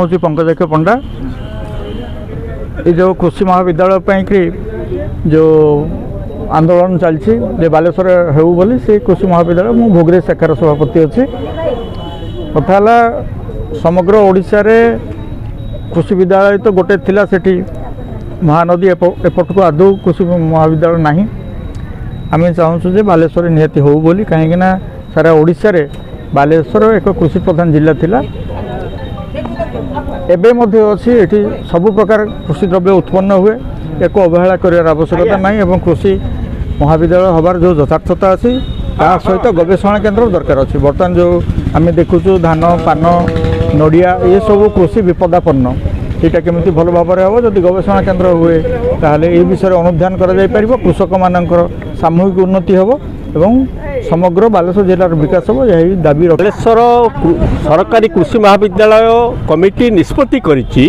हूँ पंकजाक्ष पंडा। ये जो कृषि महाविद्यालय कि जो आंदोलन चलती बालेश्वर हो बोली से कृषि महाविद्यालय मु भोगरे शाखार सभापति अच्छी कथा समग्र ओडिशा रे कृषि विद्यालय तो गोटे थिला सेठी महानदी एपट को आदौ कृषि महाविद्यालय नहीं। आम चाहूँ जे बालेश्वर निहाती हो बोली कहीं सारा ओडिशा रे बालेश्वर एक कृषि प्रधान जिला थिला। एबे मध्य अच्छी ये सबु प्रकार कृषि द्रव्य उत्पन्न हुए एक अवहेला कर आवश्यकता नहीं एवं कृषि महाविद्यालय हबार जो यथार्थता अच्छी ता सहित गवेषणा केन्द्र दरकार अच्छी। बर्तमान जो आम देखुचु धान पान नड़िया ये सब कृषि विपदापन्न यहाँ केमी भल भाव में हम जब गवेषणा केन्द्र हुए ताहले ये विषय अनुध्यान कर कृषक मानकर सामूहिक उन्नति हम एवं समग्र बालेश्वर जिलार विकास हो यही दाबी। बालेश्वर सरकारी कृषि महाविद्यालय कमिटी निष्पत्ति करिछि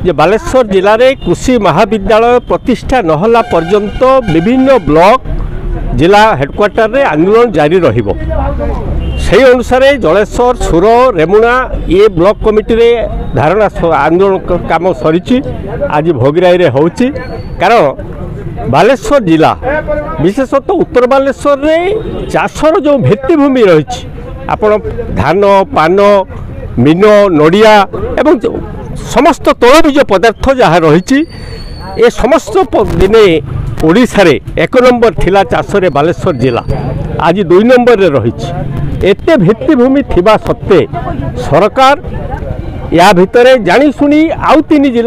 जे बालेश्वर जिले में कृषि महाविद्यालय प्रतिष्ठा नहला पर्यंत विभिन्न ब्लॉक जिला हेडक्वार्टर रे आंदोलन जारी रहिबो। से अनुसार जलेश्वर सुर रेमुणा ये ब्लॉक कमिटी रे धारणा आंदोलन काम सरी आज भोगराई रे होउछि। कारण बालेश्वर जिला विशेषतः उत्तर बालेश्वर रे चाषर जो भित्तिभूमि रही आपण धान पान मीन नड़िया एवं समस्त तैलबीज पदार्थ जहाँ रही ए समस्त दिने ओडिशा रे 1 नंबर थिला चाषरे बालेश्वर जिला आज 2 नंबर रे रही। एते भित्तिभूमि थिबा सत्ते सरकार या भितरे जानी सुनी आउ 3 जिला